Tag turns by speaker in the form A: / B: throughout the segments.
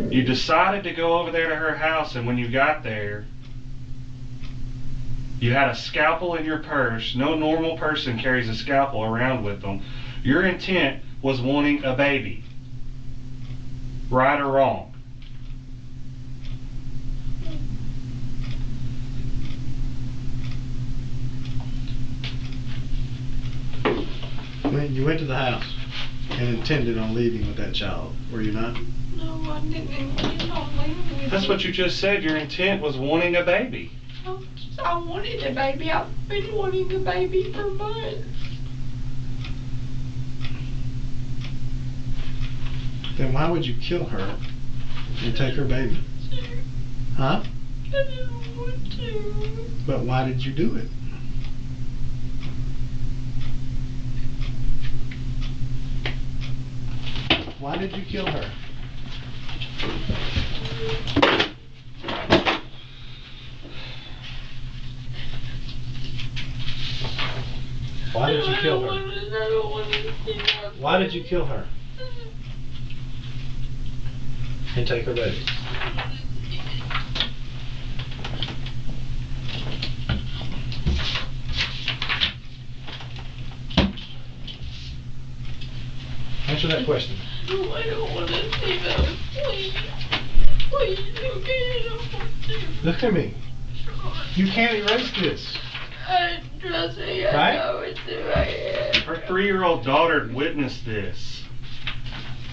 A: You decided to go over there to her house, and when you got there, you had a scalpel in your purse. No normal person carries a scalpel around with them. Your intent was wanting a baby. Right or wrong?
B: You went to the house and intended on leaving with that child, were you not?
C: No, I didn't intend on leaving with
A: That's
C: him.
A: what you just said. Your intent was wanting a baby.
C: I wanted a baby. I've been wanting a baby for months.
B: Then why would you kill her and take her baby? Huh?
C: I didn't want to.
B: But why did you do it? Why did you kill her? Why did you kill her?
C: I don't want to see her.
B: Why did you kill her? And take her baby? Answer that question.
C: No, I don't want to see them. Please. Please, okay, I don't want to.
B: Look at me. You can't erase this.
C: Trust me, I
B: Right?
C: know it's in my head.
A: Her 3-year-old daughter witnessed this.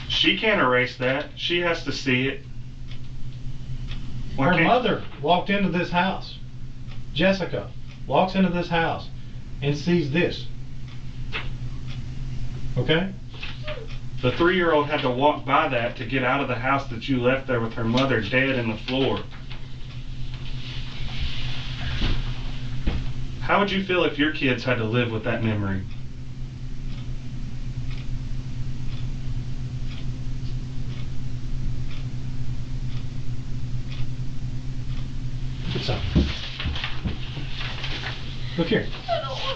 A: She can't erase that. She has to see it. Why
B: Her
A: can't-
B: mother walked into this house. Jessica walks into this house and sees this. Okay?
A: The 3-year-old had to walk by that to get out of the house that you left there with her mother dead in the floor. How would you feel if your kids had to live with that memory?
B: Look at something. Look here.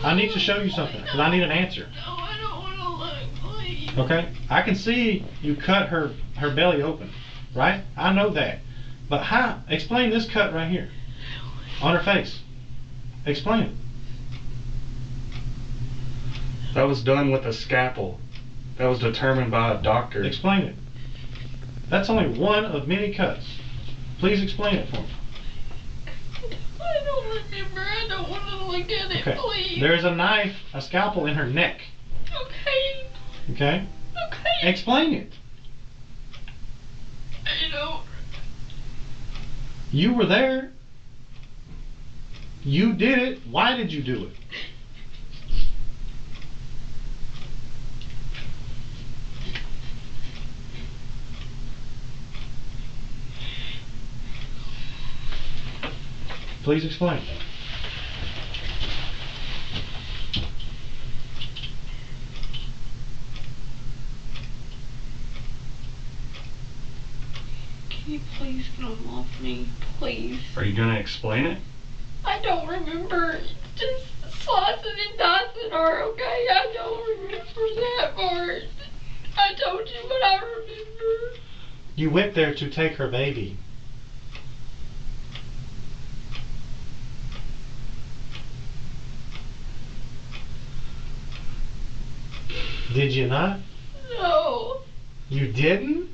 B: I need to show you something because I need an answer.
C: No, I don't want to look, please.
B: Okay? I can see you cut her belly open, right? I know that. But how? Explain this cut right here on her face. Explain it.
A: That was done with a scalpel. That was determined by a doctor.
B: Explain it. That's only one of many cuts. Please explain it for me.
C: I don't remember. I don't want to look at it,
B: Okay.
C: please.
B: There's a knife, a scalpel in her neck.
C: Okay.
B: Okay?
C: Okay.
B: Explain it.
C: I don't.
B: You were there. You did it. Why did you do it? Please explain.
C: Can you please get them off me, please?
A: Are you going to explain it?
C: I don't remember. Just slicing and dicing her, okay? I don't remember that part. I told you what I remember.
B: You went there to take her baby. Did you not?
C: No.
B: You didn't?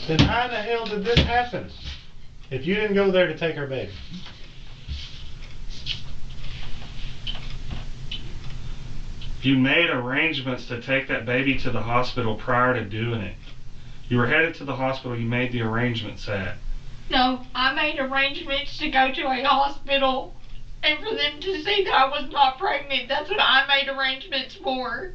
B: Then how the hell did this happen? If you didn't go there to take her baby.
A: You made arrangements to take that baby to the hospital prior to doing it. You were headed to the hospital you made the arrangements at.
C: No, I made arrangements to go to a hospital and for them to see that I was not pregnant. That's what I made arrangements for.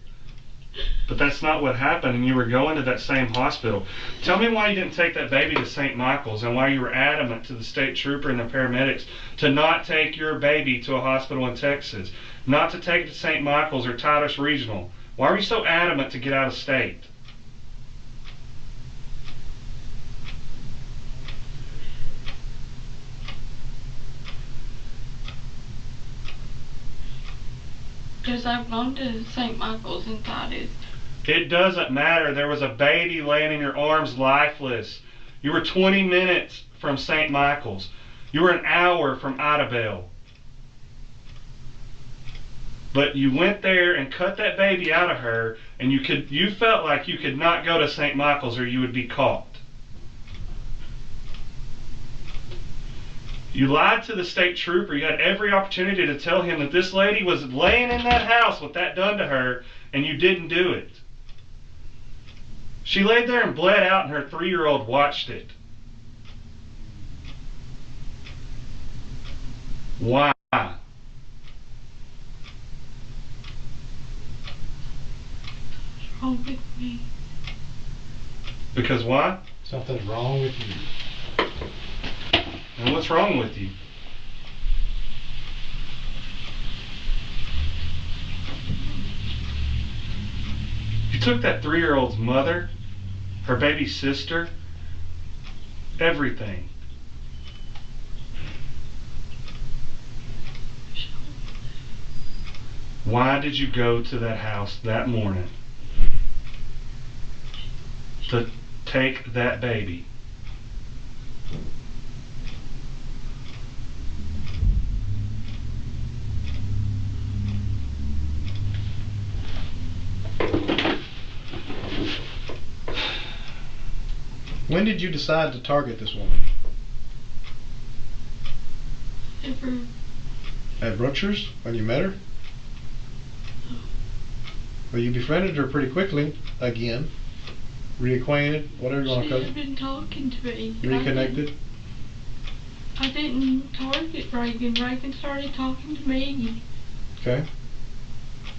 A: But that's not what happened, and you were going to that same hospital. Tell me why you didn't take that baby to St. Michael's and why you were adamant to the state trooper and the paramedics to not take your baby to a hospital in Texas, not to take it to St. Michael's or Titus Regional. Why were you so adamant to get out of state?
C: Because I've gone to St. Michael's and Titus.
A: It doesn't matter. There was a baby laying in your arms lifeless. You were 20 minutes from St. Michael's. You were an hour from Idabel. But you went there and cut that baby out of her, and you felt like you could not go to St. Michael's or you would be caught. You lied to the state trooper. You had every opportunity to tell him that this lady was laying in that house with that done to her, and you didn't do it. She laid there and bled out, and her 3-year-old watched it. Why?
C: What's wrong with me?
A: Because why?
B: Something's wrong with you.
A: And what's wrong with you? You took that 3-year-old's mother, her baby sister, everything. Why did you go to that house that morning to take that baby?
B: When did you decide to target this woman?
C: Ever.
B: At Brookshire's, when you met her? Well, you befriended her pretty quickly, again. Reacquainted, whatever you want to
C: She
B: call
C: had
B: it.
C: been talking to me.
B: Reconnected.
C: I didn't target Reagan. Reagan started talking to me.
B: Okay.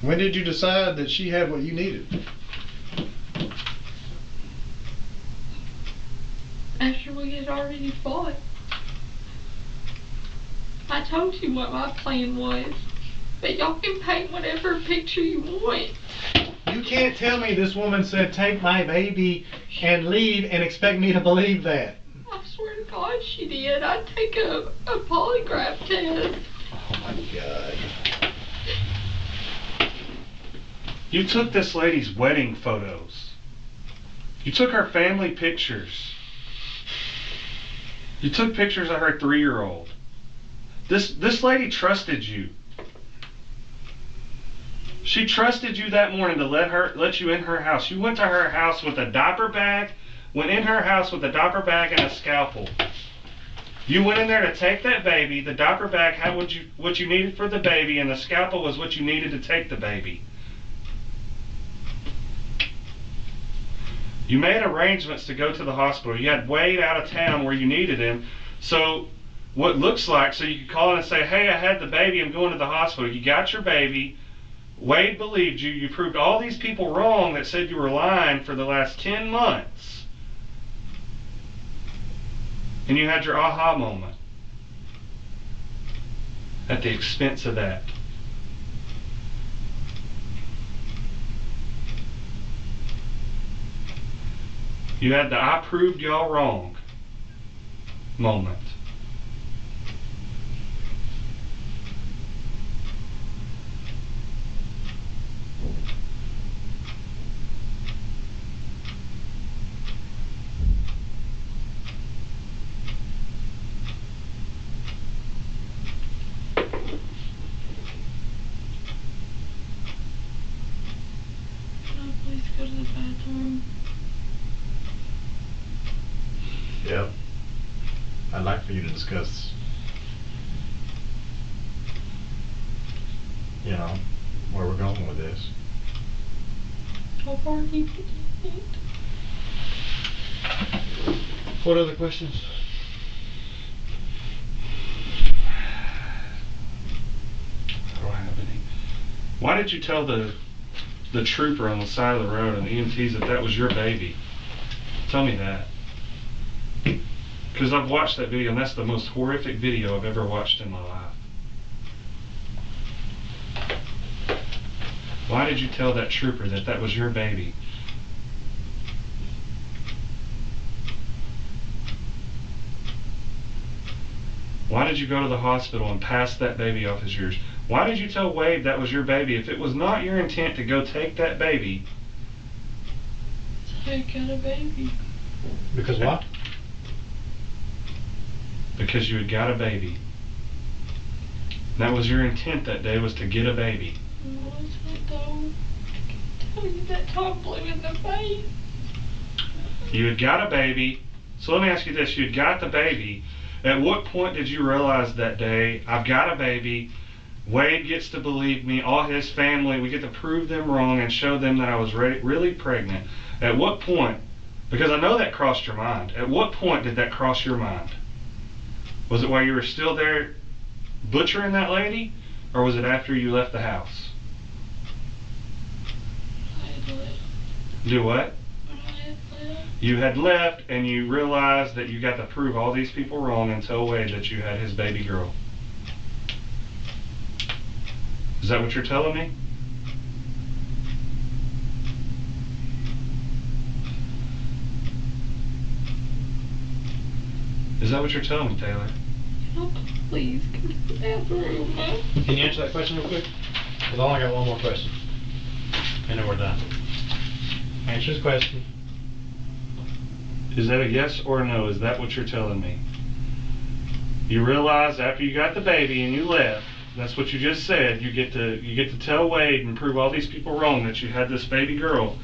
B: When did you decide that she had what you needed?
C: After we had already fought. I told you what my plan was. But y'all can paint whatever picture you want.
B: You can't tell me this woman said, "Take my baby and leave," and expect me to believe that.
C: I swear to God she did. I'd take a polygraph test.
B: Oh my God.
A: You took this lady's wedding photos. You took her family pictures. You took pictures of her 3-year-old. This lady trusted you. She trusted you that morning to let you in her house. You went to her house with a diaper bag, went in her house with a diaper bag and a scalpel. You went in there to take that baby. The diaper bag had what you needed for the baby, and the scalpel was what you needed to take the baby. You made arrangements to go to the hospital. You had Wade out of town where you needed him. So what looks like, so you could call in and say, "Hey, I had the baby, I'm going to the hospital." You got your baby. Wade believed you. You proved all these people wrong that said you were lying for the last 10 months. And you had your aha moment at the expense of that. You had the "I proved y'all wrong" moment.
C: Can I please go to the bathroom?
B: Yep. I'd like for you to discuss, where we're going with this.
C: I've already begun it.
B: What other questions?
A: I don't have any. Why did you tell the trooper on the side of the road and the EMTs that was your baby? Tell me that. Because I've watched that video, and that's the most horrific video I've ever watched in my life. Why did you tell that trooper that was your baby? Why did you go to the hospital and pass that baby off as yours? Why did you tell Wade that was your baby if it was not your intent to go take that baby?
C: Take out a baby.
B: Because what?
A: because you had got a baby. That was your intent that day, was to get a baby.
C: Was it though? Tell you that Tom blew in the face.
A: You had got a baby. So let me ask you this, you had got the baby. At what point did you realize that day, I've got a baby, Wade gets to believe me, all his family, we get to prove them wrong and show them that I was really pregnant. At what point, because I know that crossed your mind, at what point did that cross your mind? Was it while you were still there butchering that lady, or was it after you left the house?
C: I had left.
A: Do what?
C: I had left.
A: You had left and you realized that you got to prove all these people wrong and tell Wade that you had his baby girl. Is that what you're telling me? Is that what you're telling me, Taylor?
C: Oh, please, come to the bathroom.
B: Can you answer that question real quick? Because I only got one more question. And then we're done. Answer the question.
A: Is that a yes or a no? Is that what you're telling me? You realize after you got the baby and you left, that's what you just said, you get to tell Wade and prove all these people wrong that you had this baby girl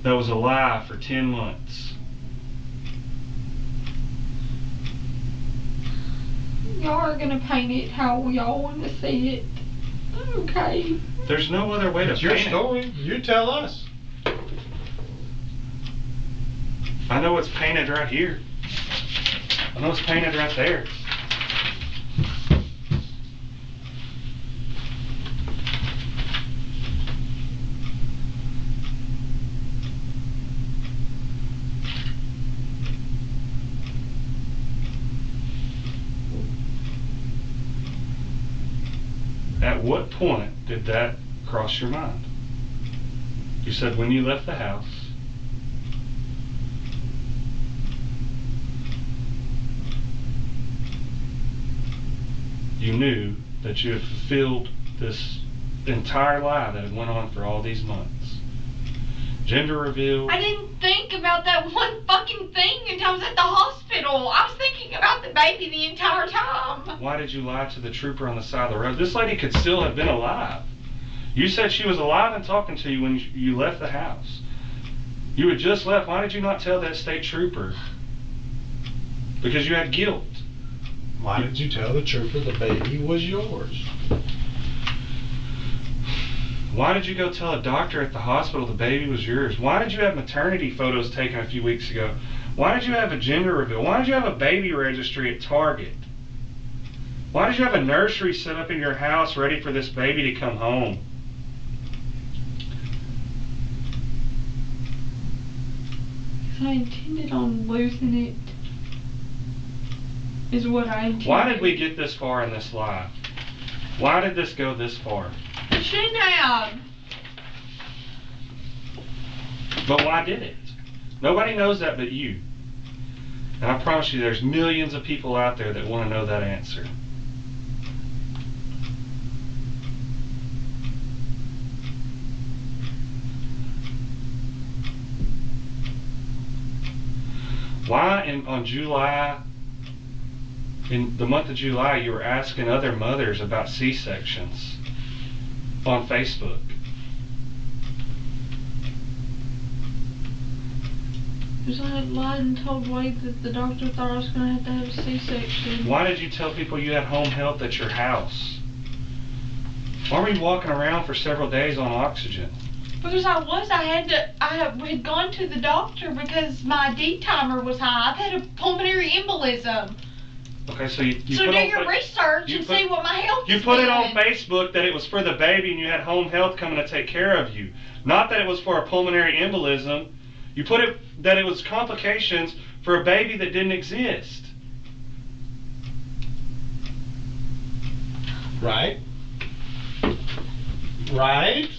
A: that was a lie for 10 months.
C: Y'all are gonna paint it how y'all want to see it. Okay.
A: There's no other way to
B: It's
A: paint
B: your story. You tell us.
A: I know it's painted right here. I know it's painted right there. At what point did that cross your mind? You said when you left the house. You knew that you had fulfilled this entire lie that had went on for all these months. Gender reveal.
C: I didn't think about that one fucking thing until I was at the hospital. I was thinking about the baby the entire time.
A: Why did you lie to the trooper on the side of the road? This lady could still have been alive. You said she was alive and talking to you when you left the house. You had just left. Why did you not tell that state trooper? Because you had guilt.
B: Why did you tell the trooper the baby was yours?
A: Why did you go tell a doctor at the hospital the baby was yours? Why did you have maternity photos taken a few weeks ago? Why did you have a gender reveal? Why did you have a baby registry at Target? Why did you have a nursery set up in your house ready for this baby to come home?
C: I intended on losing it. Is what I intended.
A: Why did we get this far in this lie? Why did this go this far?
C: You shouldn't have.
A: But why did it? Nobody knows that but you. And I promise you there's millions of people out there that want to know that answer. Why in the month of July, you were asking other mothers about C-sections on Facebook?
C: Because I had lied and told Wade that the doctor thought I was going to have a C-section.
A: Why did you tell people you had home health at your house? Why were you walking around for several days on oxygen?
C: Because I had gone to the doctor because my D timer was high. I've had a pulmonary embolism.
A: Okay, so you
C: so
A: put
C: do
A: on
C: your research and see what my health is.
A: You put it on Facebook that it was for the baby and you had home health coming to take care of you. Not that it was for a pulmonary embolism. You put it that it was complications for a baby that didn't exist.
B: Right? Right?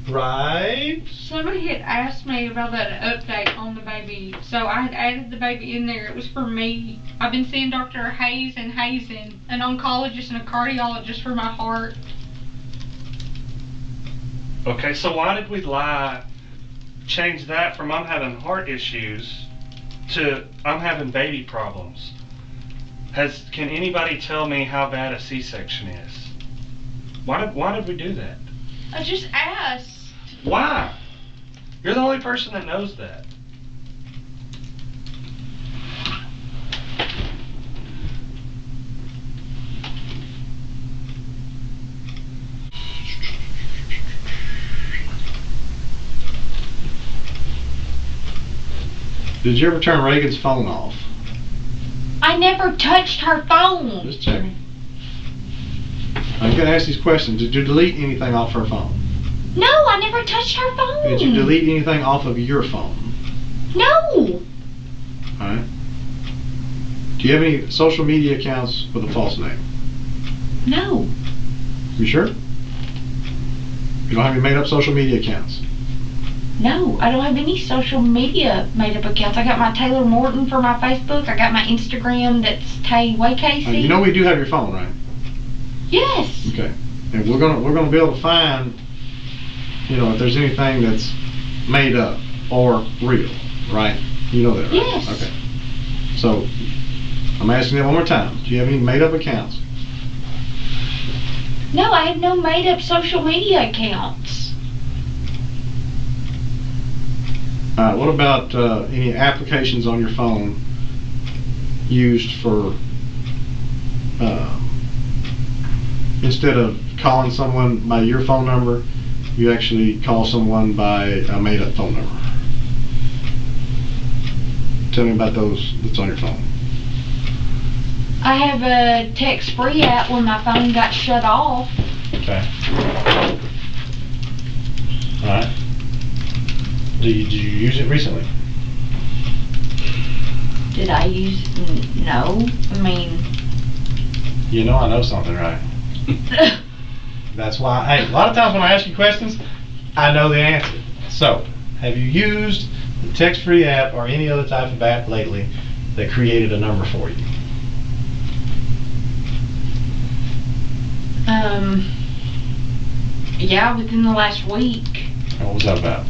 B: Right?
C: Somebody had asked me about that update on the baby, so I had added the baby in there. It was for me. I've been seeing Dr. Hayes and Hazen, an oncologist and a cardiologist for my heart.
A: Okay, so why did we lie change that from I'm having heart issues to I'm having baby problems. Can anybody tell me how bad a C-section is? Why did we do that?
C: I just asked.
A: Why? You're the only person that knows that.
B: Did you ever turn Reagan's phone off?
C: I never touched her phone.
B: Just checking. I'm gonna ask these questions. Did you delete anything off her phone?
C: No, I never touched her phone.
B: Did you delete anything off of your phone?
C: No.
B: Alright. Do you have any social media accounts with a false name?
C: No.
B: You sure? You don't have any made up social media accounts?
C: No, I don't have any social media made up accounts. I got my Taylor Morton for my Facebook. I got my Instagram that's Tay Way Casey.
B: You know we do have your phone, right?
C: Yes.
B: Okay. And we're gonna be able to find, if there's anything that's made up or real, right? You know that, right?
C: Yes.
B: Okay. So I'm asking you one more time. Do you have any made up accounts?
C: No, I have no made up social media accounts.
B: What about any applications on your phone used for instead of calling someone by your phone number, you actually call someone by a made up phone number? Tell me about those that's on your phone.
C: I have a text-free app when my phone got shut off.
B: Okay. Alright. Did you use it recently?
C: Did I use it? No. I mean...
B: You know I know something, right? That's why, hey, a lot of times when I ask you questions, I know the answer. So, have you used the text-free app or any other type of app lately that created a number for you?
C: Yeah, within the last week.
B: What was that about?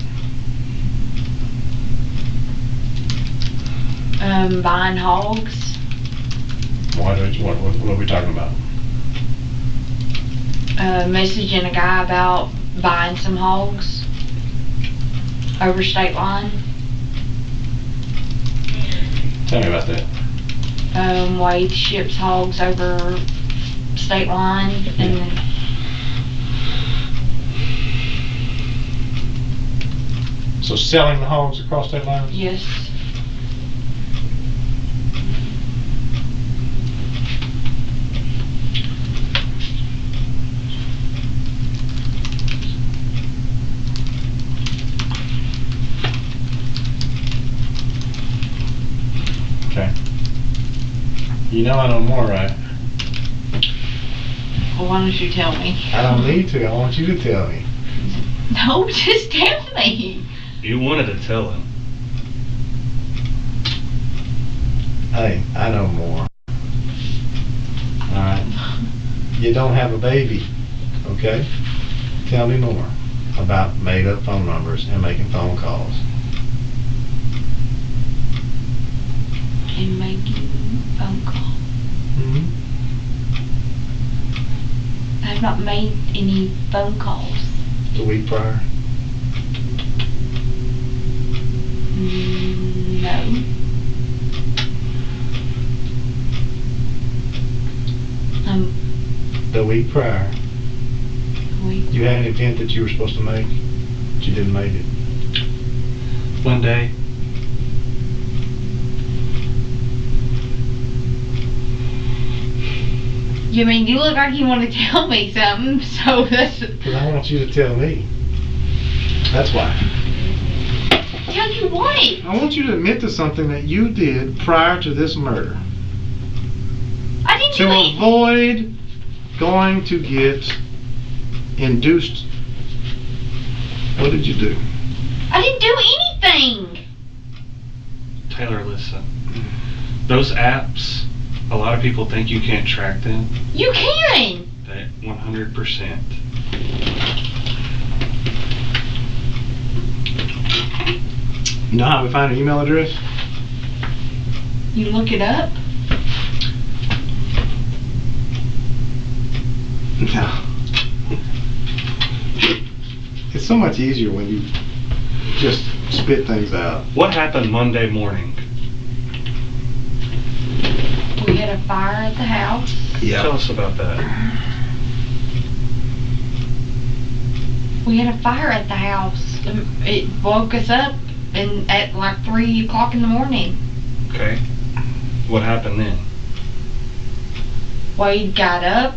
C: Buying hogs.
B: What are we talking about?
C: Messaging a guy about buying some hogs over state line.
B: Tell me about that.
C: Wade ships hogs over state line and then
B: So selling the hogs across state lines?
C: yes.
B: Okay. You know I know more, right?
C: Well, why don't you tell me?
B: I don't need to. I want you to tell me.
C: No, just tell me.
A: You wanted to tell him.
B: Hey, I know more. Alright. You don't have a baby, okay? Tell me more about made up phone numbers and making phone calls.
C: And making phone calls.
B: Mm-hmm.
C: I have not made any phone calls.
B: The week prior?
C: No.
B: The week prior,
C: Wait.
B: you had an event that you were supposed to make, but you didn't make it.
A: One day.
C: You mean you look like you want to tell me something, so that's...
B: Because I want you to tell me. That's why.
C: Tell you what?
B: I want you to admit to something that you did prior to this murder.
C: I didn't do
B: To
C: it.
B: avoid going to get induced. What did you do?
C: I didn't do anything.
A: Taylor, listen. Those apps, a lot of people think you can't track them.
C: You can.
A: That 100%.
B: You know how we find an email address?
C: You look it up?
B: No. It's so much easier when you just spit things out.
A: What happened Monday morning?
C: We had a fire at the house.
B: Yeah.
A: Tell us about that.
C: We had a fire at the house. It woke us up at like 3 o'clock in the morning.
A: Okay. What happened then?
C: Wade got up.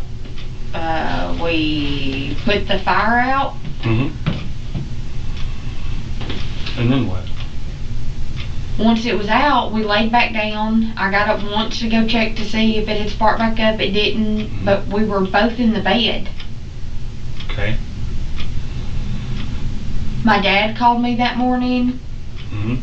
C: We put the fire out.
A: Mm-hmm. And then what?
C: Once it was out, we laid back down. I got up once to go check to see if it had sparked back up. It didn't, but we were both in the bed.
A: Okay.
C: My dad called me that morning.
A: Mm-hmm.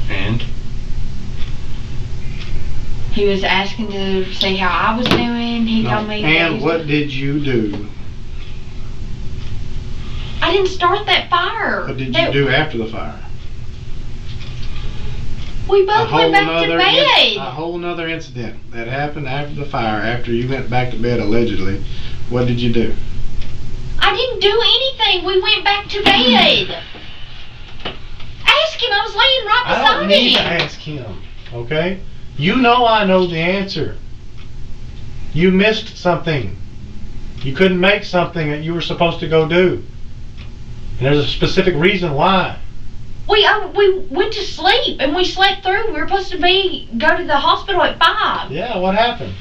A: And?
C: He was asking to see how I was doing. He told me.
B: And what did you do?
C: I didn't start that fire.
B: What did you do after the fire?
C: We both went back to bed.
B: A whole nother incident that happened after the fire, after you went back to bed allegedly. What did you do?
C: I didn't do anything. We went back to bed. Ask him. I was laying right beside him.
B: I don't need to ask him, okay? You know I know the answer. You missed something. You couldn't make something that you were supposed to go do. And there's a specific reason why.
C: We went to sleep and we slept through. We were supposed to go to the hospital at 5.
B: Yeah, what happened?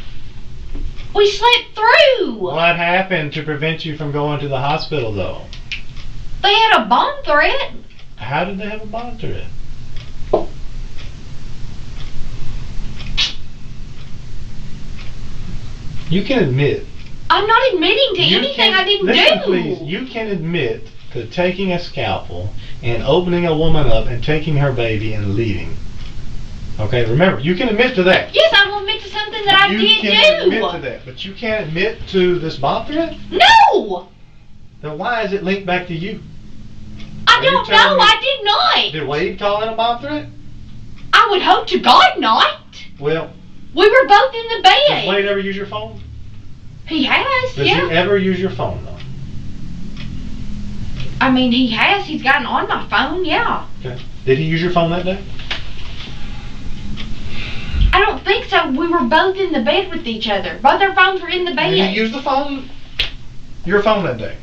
C: We slept through.
B: What happened to prevent you from going to the hospital, though?
C: They had a bomb threat.
B: How did they have a bomb threat? You can admit.
C: I'm not admitting to anything I didn't
B: listen,
C: do.
B: Please, you can admit to taking a scalpel and opening a woman up and taking her baby and leaving. Okay, remember, you can admit to that.
C: Yes, I will admit to something that I did do.
B: You can admit to that, but you can't admit to this bomb threat?
C: No!
B: Then why is it linked back to you?
C: I don't know, I did not.
B: Did Wade call in a bomb threat?
C: I would hope to God not.
B: Well,
C: we were both in the bed.
B: Does Wade ever use your phone?
C: He has,
B: Does he ever use your phone, though?
C: I mean, he has. He's gotten on my phone, yeah.
B: Okay. Did he use your phone that day?
C: I don't think so. We were both in the bed with each other. Both our phones were in the bed.
B: Did he use the phone? Your phone that day?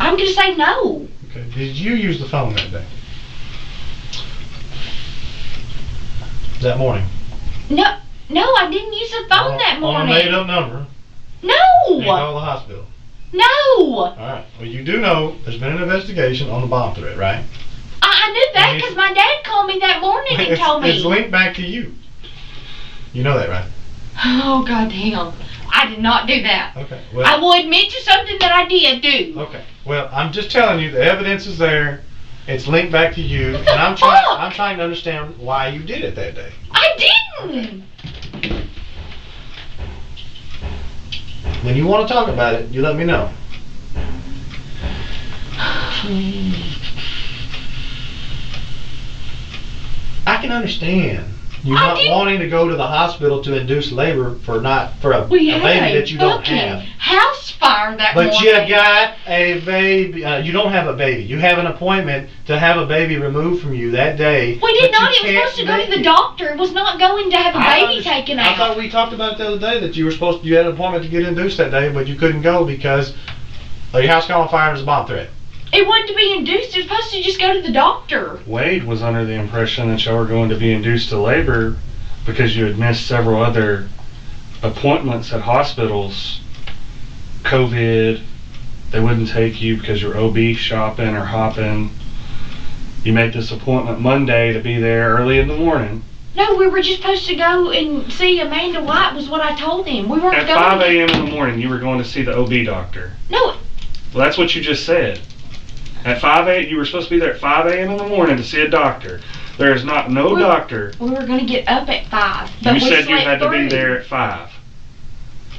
C: I'm going to say no.
B: Okay. Did you use the phone that day? That morning?
C: No, I didn't use the phone that morning.
B: On a made-up number?
C: No!
B: You called the hospital?
C: No!
B: Alright. Well, you do know there's been an investigation on the bomb threat, right?
C: I knew that because my dad called me that morning and told me.
B: It's linked back to you. You know that, right?
C: Oh, goddamn. I did not do that.
B: Okay. Well,
C: I will admit to something that I did do.
B: Okay. Well, I'm just telling you, the evidence is there. It's linked back to you,
C: What the
B: and I'm
C: fuck?
B: trying to understand why you did it that day.
C: I didn't.
B: When you want to talk about it, you let me know. I can understand you not wanting to go to the hospital to induce labor for a baby that you don't have.
C: House fire that morning.
B: But you got a baby. You don't have a baby. You have an appointment to have a baby removed from you that day.
C: We did not. It was supposed to go to the doctor. It was not going to have a baby taken out.
B: I thought we talked about it the other day that you had an appointment to get induced that day, but you couldn't go because your house caught on fire and it was a bomb threat.
C: It wasn't to be induced. It was supposed to just go to the doctor.
A: Wade was under the impression that y'all were going to be induced to labor because you had missed several other appointments at hospitals. COVID, they wouldn't take you because you're OB shopping or hopping. You made this appointment Monday to be there early in the morning.
C: No, we were just supposed to go and see Amanda White was what I told him. We weren't
A: At
C: going
A: 5 a.m. in the morning, you were going to see the OB doctor.
C: No.
A: Well, that's what you just said. At 5 a.m., you were supposed to be there at 5 a.m. in the morning to see a doctor. There is not no doctor.
C: We were going to get up at 5. But
A: You
C: we
A: said you had to be
C: slept through.
A: there at 5.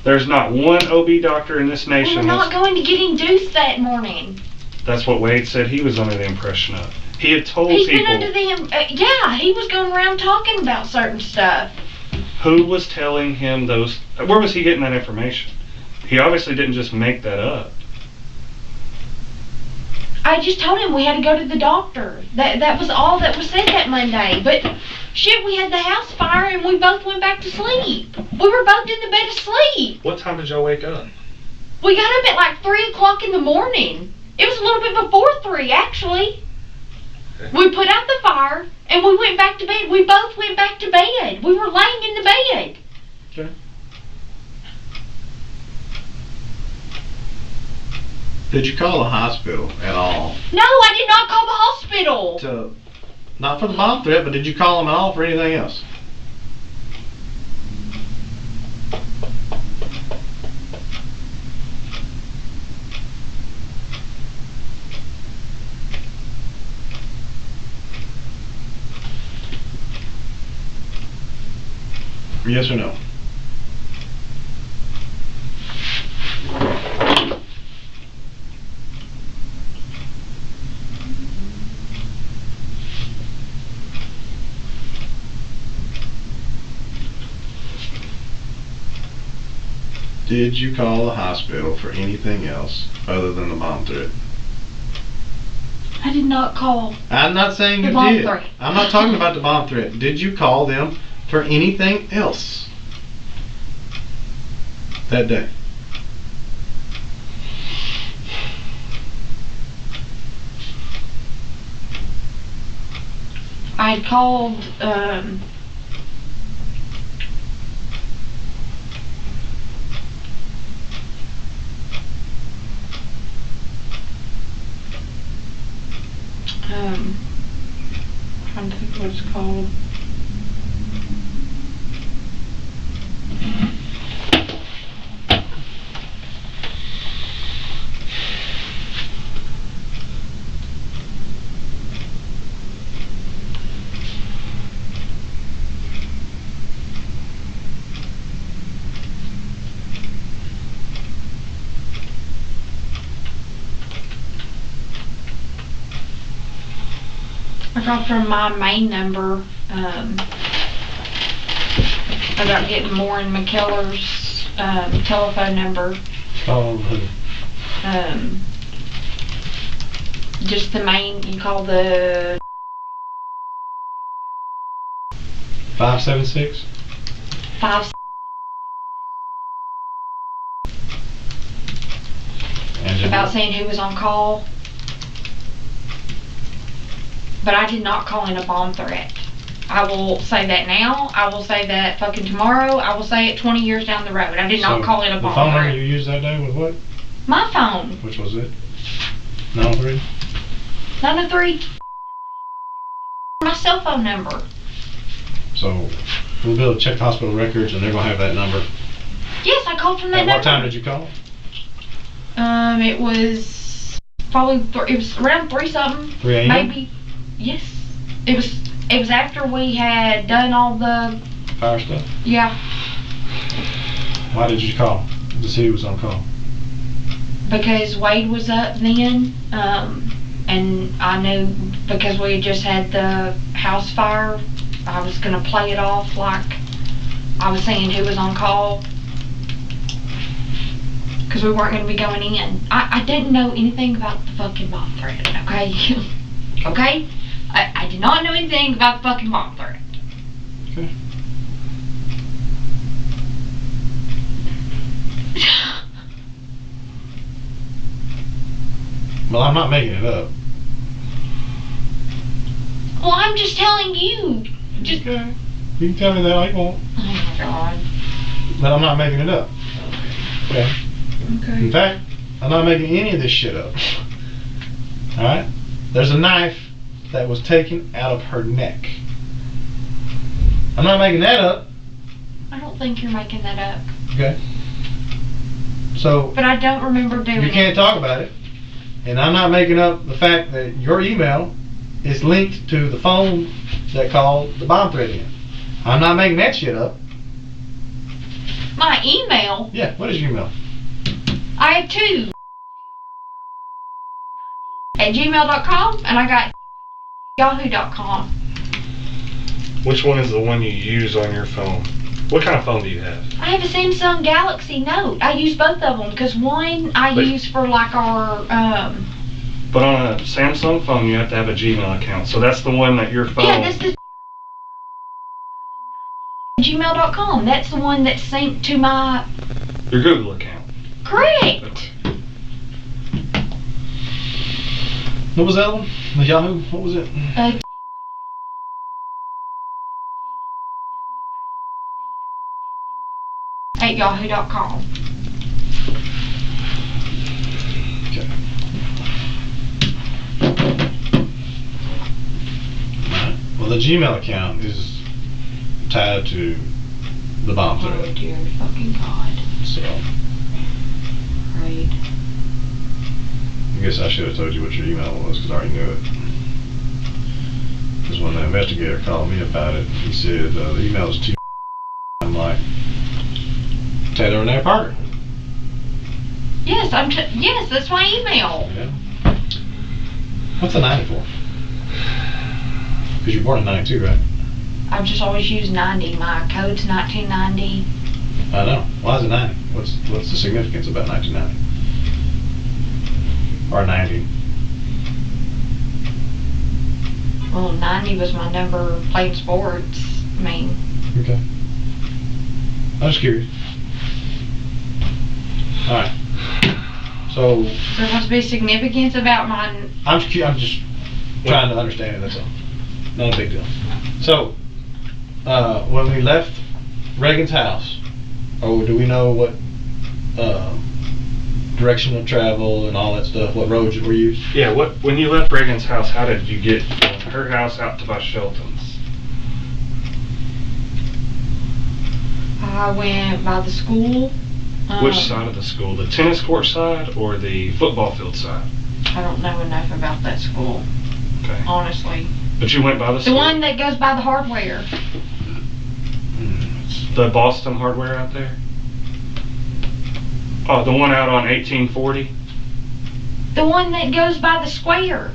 A: There's not one OB doctor in this
C: We
A: nation.
C: were not going to get induced that morning.
A: That's what Wade said he was under the impression of. He had told
C: He's
A: people.
C: been under the yeah, he was going around talking about certain stuff.
A: Who was telling him those? Where was he getting that information? He obviously didn't just make that up.
C: I just told him we had to go to the doctor. That was all that was said that Monday. But shit, we had the house fire and we both went back to sleep. We were both in the bed asleep.
A: What time did y'all wake up?
C: We got up at like 3 o'clock in the morning. It was a little bit before 3, actually.
A: Okay.
C: We put out the fire and we went back to bed. We both went back to bed. We were laying in the bed.
A: Okay.
B: Did you call the hospital at all?
C: No, I did not call the hospital.
B: Not for the bomb threat, but did you call them at all for anything else? Yes or no? Did you call the hospital for anything else other than the bomb threat?
C: I did not call.
B: I'm not saying
C: The
B: you
C: bomb
B: did.
C: threat.
B: I'm not talking about the bomb threat. Did you call them for anything else that day?
C: I had called, trying to think what it's called. I called from my main number, about getting Maureen McKellar's, telephone number.
B: Call who?
C: Just the main, you call the
B: 576?
C: 5.
B: And
C: About saying who was on call. But I did not call in a bomb threat. I will say that now. I will say that fucking tomorrow. I will say it 20 years down the road. I did not call in a bomb
B: The phone number
C: threat.
B: you used that day was what?
C: My phone.
B: Which was it? 903?
C: 903. My cell phone number.
B: So we'll be able to check the hospital records and they're going to have that number.
C: Yes, I called from that
B: At
C: number.
B: what time did you call?
C: It was probably, it was around 3 something.
B: 3 a.m.?
C: Maybe. Yes. It was after we had done all the,
B: Fire stuff?
C: yeah.
B: Why did you call? To see who was on call?
C: Because Wade was up then, and I knew because we had just had the house fire, I was gonna play it off like I was saying who was on call. Because we weren't gonna be going in. I didn't know anything about the fucking bomb threat, okay? Okay? I did not know anything about the fucking bomb threat.
B: Okay. Well, I'm not making it up.
C: Well, I'm just telling you. Just.
B: Okay. You can tell me that all you want.
C: Oh my god.
B: But I'm not making it up. Okay.
C: Okay.
B: In fact, I'm not making any of this shit up. Alright? There's a knife that was taken out of her neck. I'm not making that up.
C: I don't think you're making that up.
B: Okay? So,
C: But I don't remember doing
B: you can't talk about it. And I'm not making up the fact that your email is linked to the phone that called the bomb threat in. I'm not making that shit up.
C: My email?
B: Yeah, what is your email?
C: I have two. At gmail.com and I got yahoo.com.
A: Which one is the one you use on your phone? What kind of phone do you have?
C: I have a Samsung Galaxy Note. I use both of them because one I use for like our
A: But on a Samsung phone, you have to have a Gmail account. So that's the one that your phone.
C: Yeah, that's the gmail.com. That's the one that's synced to my
A: Your Google account.
C: correct.
B: What was that one? The Yahoo? What was it?
C: At yahoo.com.
B: Okay. Alright. Well, the Gmail account is tied to the bomb
C: Oh
B: threat.
C: dear fucking God.
B: So,
C: Right.
B: I guess I should have told you what your email was because I already knew it. Because when the investigator called me about it, he said the email is too. I'm like, Taylor and Parker.
C: Yes, yes, that's my email.
B: Yeah. What's the 90 for? Because you're born in 92, right?
C: I've just always used 90. My code's 1990.
B: I know. Why is it 90? What's the significance about 1990? Or 90?
C: Well, 90 was my number playing sports. I mean,
B: Okay. I'm just curious. Alright. So,
C: there must be significance about my.
B: I'm just trying to understand it, that's all. Not a big deal. So, when we left Reagan's house, do we know what direction of travel and all that stuff, what roads were used?
A: Yeah, when you left Reagan's house, how did you get from her house out to by Shelton's?
C: I went by the school.
A: Which side of the school? The tennis court side or the football field side?
C: I don't know enough about that school,
A: Okay.
C: honestly.
A: But you went by the
C: The
A: school?
C: one that goes by the hardware.
A: The Boston Hardware out there? Oh, the one out on 1840?
C: The one that goes by the square.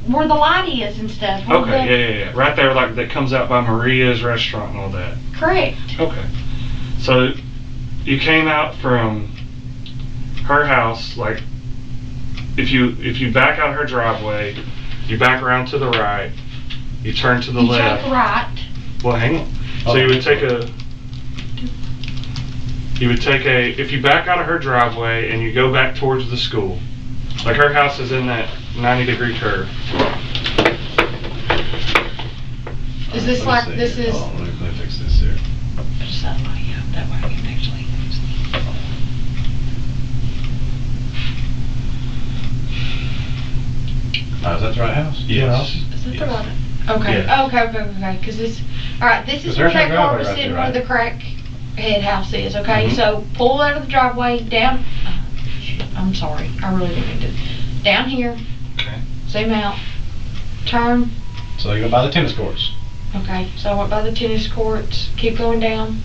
C: Where the light is and stuff. Where
A: Okay, yeah. Right there, like, that comes out by Maria's restaurant and all that.
C: Correct.
A: Okay. So, you came out from her house, like, if you back out her driveway, you back around to the right, you turn to the left.
C: Take right.
A: Well, hang on. So you would take if you back out of her driveway and you go back towards the school, like her house is in that 90-degree curve.
C: Is this like, this is.
B: Oh, let me fix this here.
C: Just that way, yeah, that way I can actually.
B: Oh, is that the right house?
A: Yes.
C: Is that the right? Okay,
A: Yeah.
C: okay, because this, alright, this is
B: Because
C: where
B: there's
C: that
B: no
C: car
B: driveway
C: was
B: right
C: sitting
B: there,
C: where the crackhead house is, okay?
A: Mhm.
C: So pull out of the driveway, down, shit, I'm sorry, I really didn't mean to. Down here,
A: Okay.
C: zoom out, turn,
B: So you go by the tennis courts.
C: okay, so I went by the tennis courts, keep going down.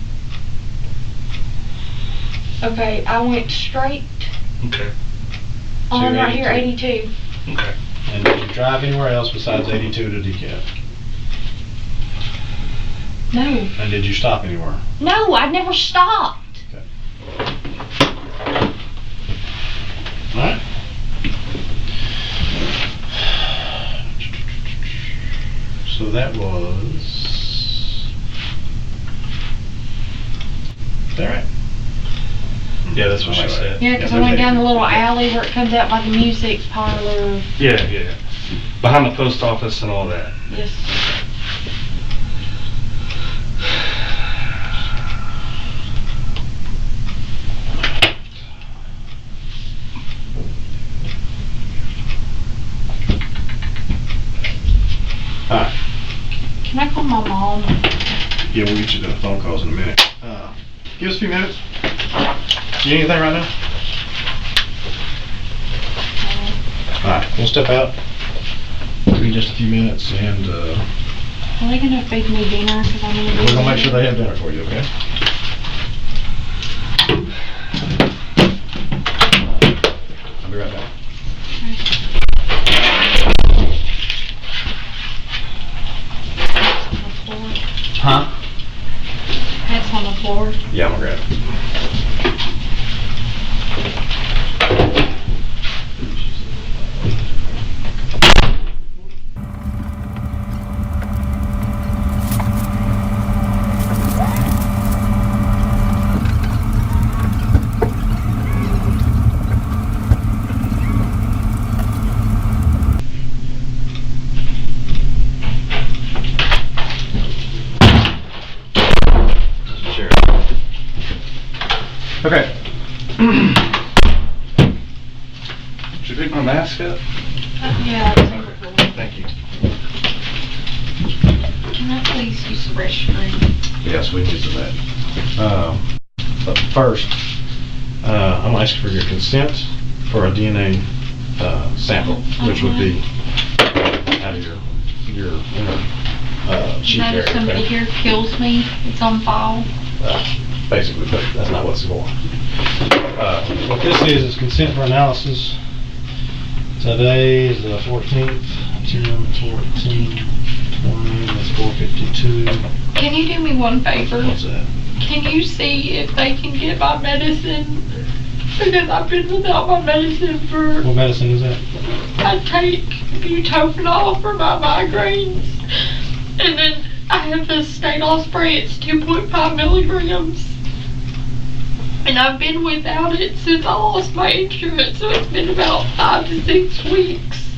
C: Okay, I went straight
A: Okay.
C: on
B: To
C: right here,
B: 82.
C: 82.
A: Okay.
B: And did you drive anywhere else besides 82 to DeKalb?
C: No,
B: And did you stop anywhere?
C: no, I never stopped.
B: Alright. So that was. Is that right?
A: Yeah, that's what she said.
C: Yeah, because
B: Yeah,
C: I went down the little
B: yeah.
C: alley where it comes out by the music parlor.
A: Yeah. Behind the post office and all that.
C: Yes.
B: Alright.
C: Can I call my mom?
B: Yeah, we'll get you the phone calls in a minute. Give us a few minutes. You need anything right now? Alright, we'll step out. me just a few minutes, and
C: Are they gonna feed me dinner? Cause I'm gonna
B: we're gonna make sure they have dinner for you, okay? I'll be right back. Huh?
C: That's on the floor.
B: Yeah, I'm gonna grab it. Okay. Should I pick my mask up?
C: Yeah, it's on the floor.
B: Thank you.
C: Can I please use the restroom?
B: Yes, we can use that. But first, I'm gonna ask for your consent for a DNA sample, which would be out of your inner sheet
C: Now,
B: area.
C: if somebody
B: Okay?
C: here kills me, it's on file.
B: Basically, but that's not what's for. What this is consent for analysis. Today is the 14th, 10, 14, 20, that's 452.
C: Can you do me one favor?
B: What's that?
C: Can you see if they can get my medicine? Because I've been without my medicine for...
B: What medicine is that?
C: I take butophonol for my migraines. And then I have the Stanol spray, it's 2.5 milligrams. And I've been without it since I lost my insurance, so it's been about 5 to 6 weeks.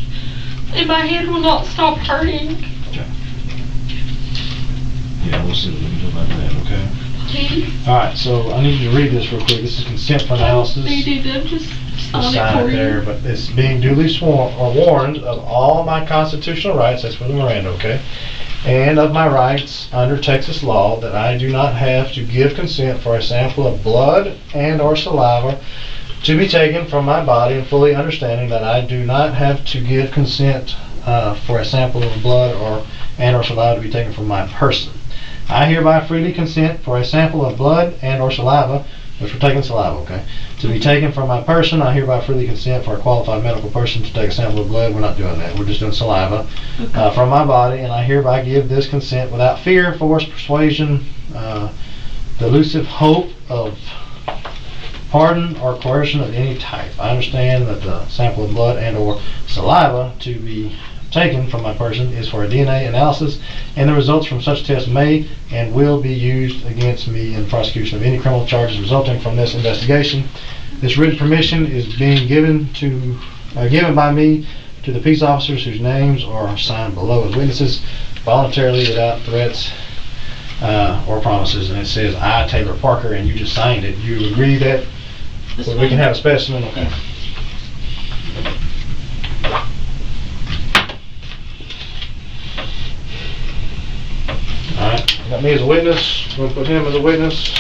C: And my head will not stop hurting.
B: Okay. Yeah, we'll see what we can do about that, okay?
C: Please.
B: Alright, so I need you to read this real quick. This is consent for analysis.
C: They did them, just sign
B: Sign
C: it
B: it
C: for
B: there,
C: you.
B: but it's being duly sworn or warned of all my constitutional rights, that's for the Miranda, okay? And of my rights under Texas law that I do not have to give consent for a sample of blood and or saliva to be taken from my body, and fully understanding that I do not have to give consent for a sample of blood or saliva to be taken from my person. I hereby freely consent for a sample of blood and or saliva, which we're taking saliva, okay, to be taken from my person. I hereby freely consent for a qualified medical person to take a sample of blood. We're not doing that. We're just doing saliva from my body, and I hereby give this consent without fear, force, persuasion, delusive hope of pardon or coercion of any type. I understand that the sample of blood and or saliva to be taken from my person is for a DNA analysis, and the results from such tests may and will be used against me in prosecution of any criminal charges resulting from this investigation. This written permission is being given by me to the peace officers whose names are signed below as witnesses, voluntarily, without threats or promises. And it says, I, Taylor Parker, and you just signed it. You agree that we can have a specimen? Okay. Alright, got me as a witness. We'll put him as a witness.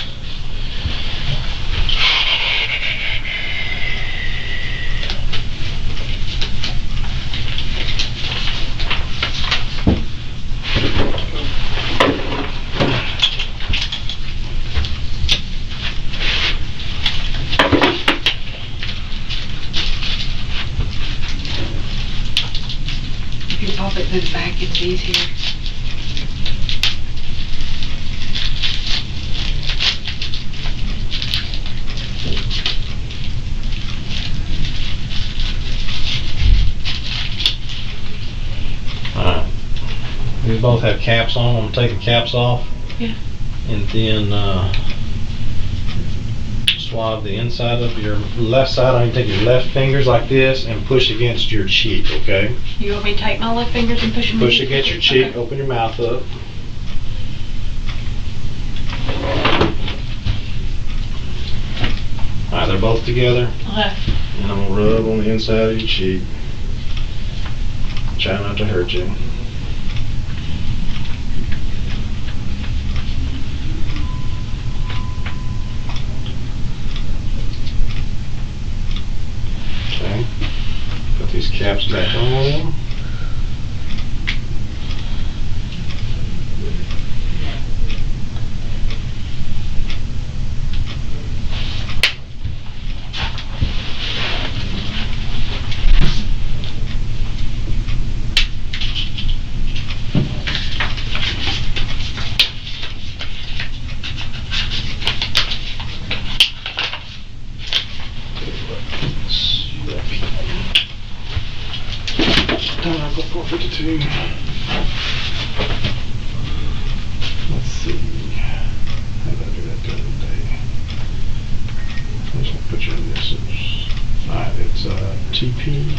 C: You can pop it through the back into these here.
B: We both have caps on. I'm gonna take the caps off.
C: Yeah.
B: And then swab the inside of your left side. I'm gonna take your left fingers like this and push against your cheek, okay?
C: You want me to take my left fingers and push them?
B: Push against your cheek,
C: Okay.
B: open your mouth up. Alright, they're both together.
C: Okay.
B: And I'm gonna rub on the inside of your cheek. Try not to hurt you. Okay. Put these caps back on. 4:52. Let's see. How did I do that the other day? I'm just gonna put your initials. Alright, it's TP1.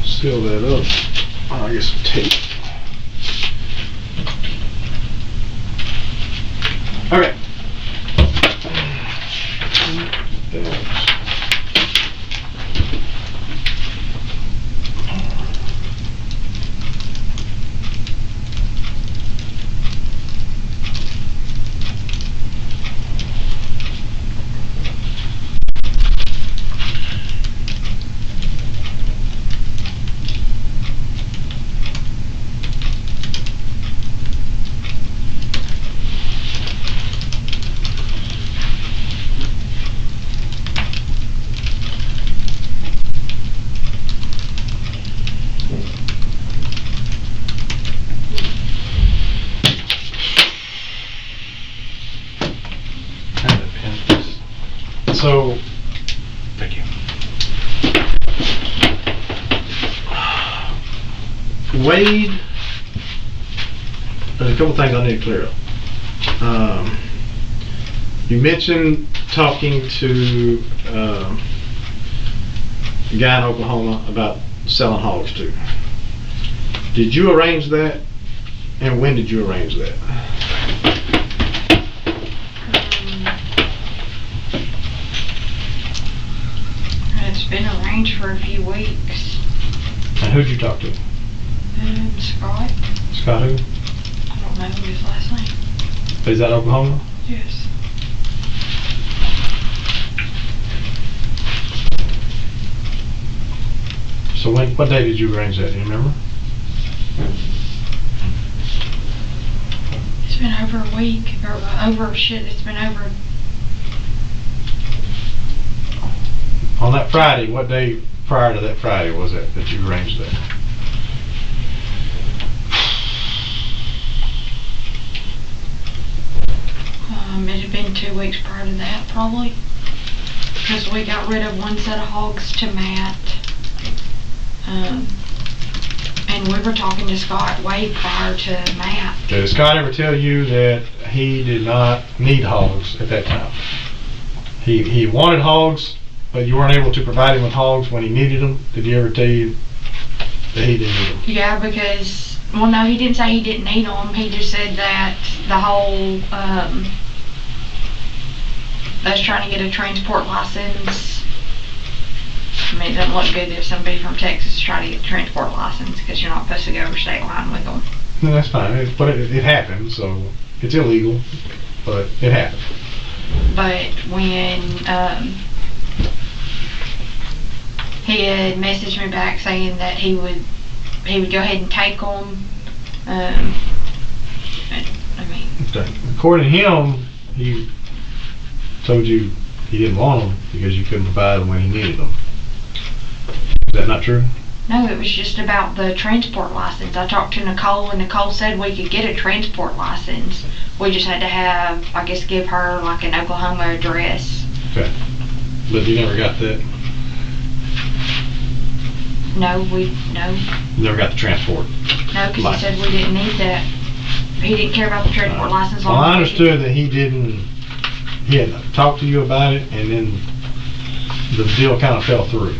B: Seal that up. Oh, I get some tape. Okay. So, thank you. Wade, there's a couple things I need to clear up. You mentioned talking to a guy in Oklahoma about selling hogs too. Did you arrange that? And when did you arrange that?
C: It's been arranged for a few weeks.
B: And who'd you talk to?
C: Scott.
B: Scott who?
C: I don't know his last name.
B: Is that Oklahoma?
C: Yes.
B: So what day did you arrange that? Do you remember?
C: It's been over a week, or it's been over.
B: On that Friday, what day prior to that Friday was it that you arranged that?
C: It had been 2 weeks prior to that, probably. Because we got rid of one set of hogs to Matt. And we were talking to Scott way prior to Matt.
B: Did Scott ever tell you that he did not need hogs at that time? He wanted hogs, but you weren't able to provide him with hogs when he needed them? Did he ever tell you that he didn't need them?
C: Yeah, because, well, no, he didn't say he didn't need them. He just said that the whole, us trying to get a transport license. I mean, it doesn't look good if somebody from Texas is trying to get a transport license because you're not supposed to go over state line with them.
B: No, that's fine. But it happened, so it's illegal, but it happened.
C: But when he had messaged me back saying that he would go ahead and take them, I mean.
B: Okay. According to him, he told you he didn't want them because you couldn't provide them when he needed them. Is that not true?
C: No, it was just about the transport license. I talked to Nicole, and Nicole said we could get a transport license. We just had to have, I guess, give her like an Oklahoma address.
B: Okay. But you never got that?
C: No.
B: You never got the transport?
C: No, because he said we didn't need that. he didn't care about the transport license.
B: Well, I understood that he had talked to you about it, and then the deal kind of fell through.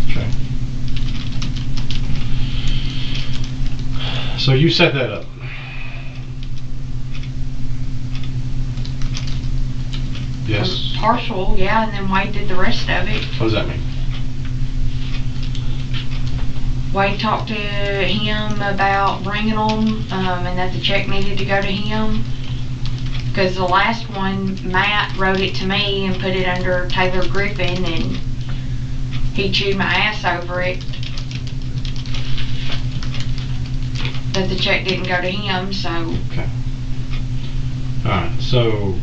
B: Okay. So you set that up. Yes.
C: Partial, yeah, and then Wade did the rest of it.
B: What does that mean?
C: Wade talked to him about bringing them, and that the check needed to go to him. Because the last one, Matt wrote it to me and put it under Taylor Griffin, and he chewed my ass over it. That the check didn't go to him, so.
B: Okay. Alright, so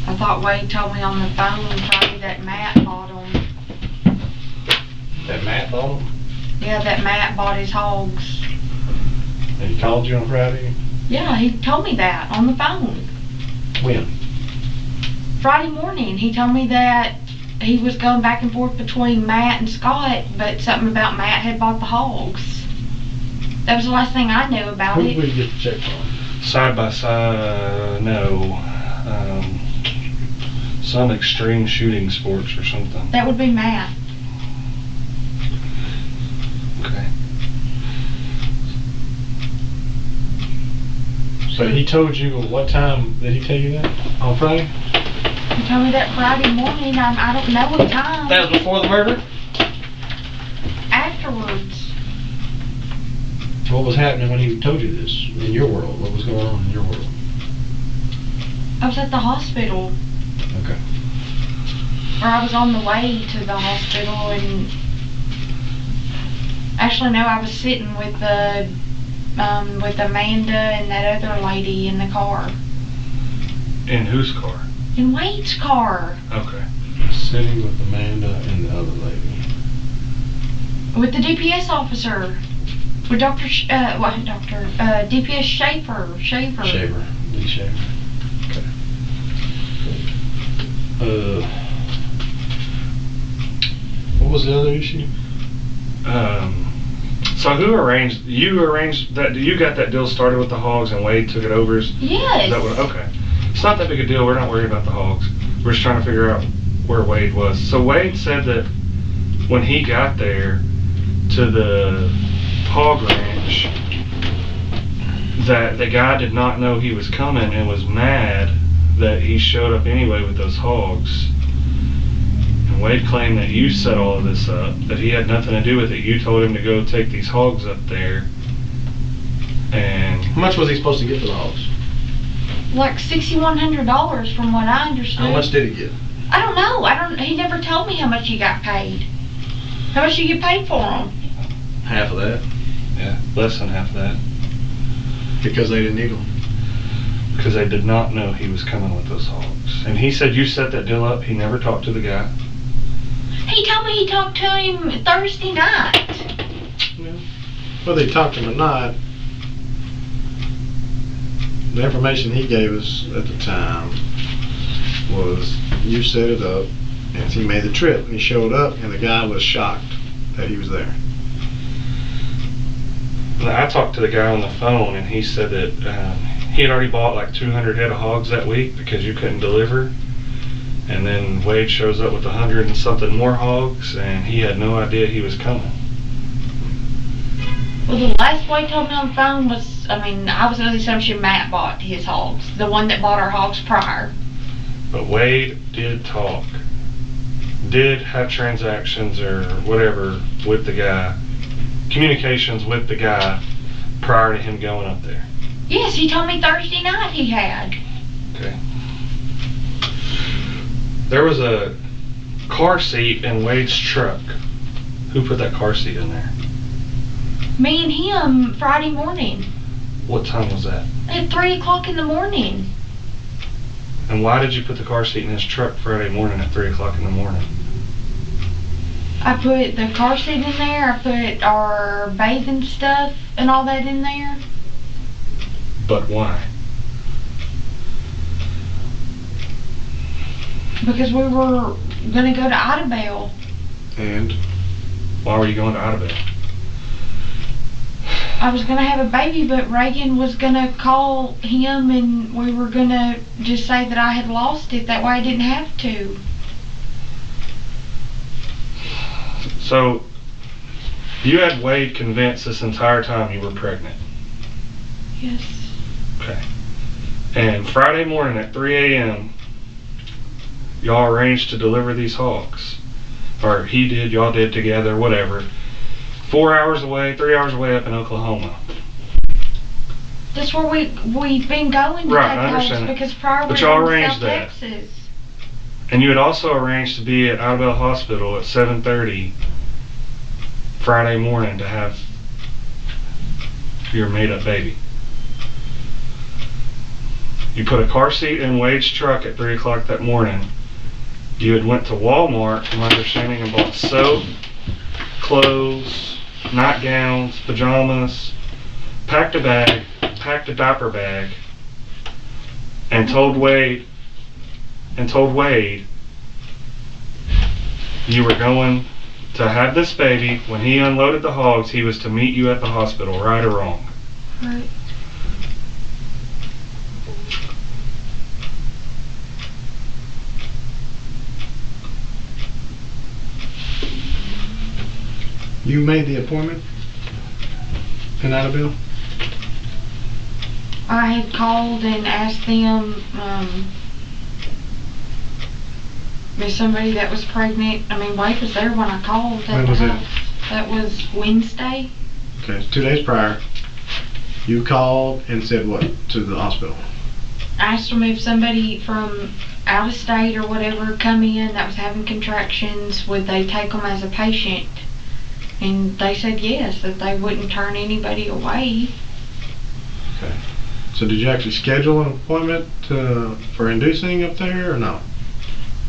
C: I thought Wade told me on the phone Friday that Matt bought them.
B: that Matt bought them?
C: Yeah, that Matt bought his hogs.
B: And he called you on Friday?
C: Yeah, he told me that on the phone.
B: When?
C: Friday morning, he told me that he was going back and forth between Matt and Scott, but something about Matt had bought the hogs. That was the last thing I knew about
B: Who
C: it.
B: did we get the check from?
A: Side by side, no. Some extreme shooting sports or something.
C: That would be Matt.
A: Okay.
B: So he told you what time did he tell you that? On Friday?
C: He told me that Friday morning. I don't know what time.
A: That was before the murder?
C: Afterwards.
B: What was happening when he told you this in your world? What was going on in your world?
C: I was at the hospital.
B: Okay.
C: Or I was on the way to the hospital, and actually no, I was sitting with Amanda and that other lady in the car.
A: In whose car?
C: In Wade's car.
A: Okay.
B: Sitting with Amanda and the other lady.
C: With the DPS officer. With DPS Shaver.
B: Lee Shaver. Okay. What was the other issue?
A: So you arranged that, you got that deal started with the hogs and Wade took it over?
C: Yes.
A: Is that what, okay. It's not that big a deal, we're not worried about the hogs. We're just trying to figure out where Wade was. So Wade said that when he got there to the hog ranch, that the guy did not know he was coming and was mad that he showed up anyway with those hogs. And Wade claimed that you set all of this up, that he had nothing to do with it. You told him to go take these hogs up there. And
B: How much was he supposed to get for the hogs?
C: Like $6,100 from what I understood.
B: How much did he get?
C: I don't know. He never told me how much he got paid. How much you get paid for them?
B: Half of that.
A: yeah, less than half of that.
B: Because they didn't need them.
A: Because they did not know he was coming with those hogs. And he said you set that deal up, he never talked to the guy.
C: He told me he talked to him Thursday night.
B: Yeah. Whether he talked to him or not, the information he gave us at the time was you set it up, and he made the trip, and he showed up, and the guy was shocked that he was there.
A: I talked to the guy on the phone and he said that he had already bought like 200 head of hogs that week because you couldn't deliver. And then Wade shows up with 100 and something more hogs and he had no idea he was coming.
C: Well, the last Wade told me on the phone was, I was under the assumption Matt bought his hogs. The one that bought our hogs prior.
A: But Wade did talk. Did have transactions or whatever with the guy. Communications with the guy prior to him going up there.
C: Yes, he told me Thursday night he had.
A: Okay. There was a car seat in Wade's truck. Who put that car seat in there?
C: Me and him Friday morning.
A: What time was that?
C: At 3 o'clock in the morning.
A: And why did you put the car seat in his truck Friday morning at 3 o'clock in the morning?
C: I put the car seat in there, I put our bathing stuff and all that in there.
A: But why?
C: Because we were gonna go to Idabel.
B: And
A: Why were you going to Idabel?
C: I was gonna have a baby, but Reagan was gonna call him and we were gonna just say that I had lost it. That way I didn't have to.
A: So, you had Wade convinced this entire time you were pregnant.
C: Yes.
A: Okay. And Friday morning at 3 a.m., y'all arranged to deliver these hogs. Or he did, y'all did together, whatever. 4 hours away, 3 hours away up in Oklahoma.
C: That's where we've been going to
A: Right, I
C: take hogs
A: understand.
C: because prior
A: But
C: we
A: y'all
C: were in
A: arranged
C: South
A: that.
C: Texas.
A: And you had also arranged to be at Idabel Hospital at 7:30 Friday morning to have your made-up baby. You put a car seat in Wade's truck at 3 o'clock that morning. You had went to Walmart, from my understanding, and bought soap, clothes, nightgowns, pajamas, packed a diaper bag, and told Wade you were going to have this baby. When he unloaded the hogs, he was to meet you at the hospital, right or wrong?
C: Right.
B: you made the appointment in Idabel?
C: I had called and asked them if somebody that was pregnant. I mean, Wade was there when I called.
B: When was it?
C: That was Wednesday.
B: Okay, 2 days prior. You called and said what to the hospital?
C: I asked them if somebody from out of state or whatever come in that was having contractions, would they take them as a patient? And they said yes, that they wouldn't turn anybody away.
B: Okay. So did you actually schedule an appointment for inducing up there or no?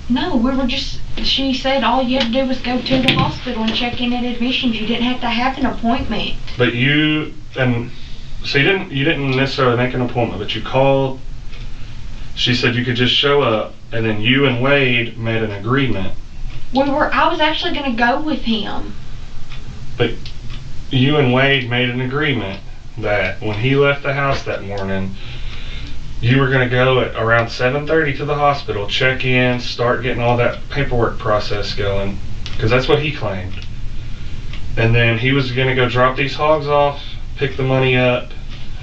C: No, we were just, she said all you had to do was go to the hospital and check in at admissions. You didn't have to have an appointment.
A: But you didn't necessarily make an appointment, but you called. She said you could just show up, and then you and Wade made an agreement.
C: I was actually gonna go with him.
A: But you and Wade made an agreement that when he left the house that morning, you were going to go at around 7:30 to the hospital, check in, start getting all that paperwork process going, because that's what he claimed. And then he was going to go drop these hogs off, pick the money up,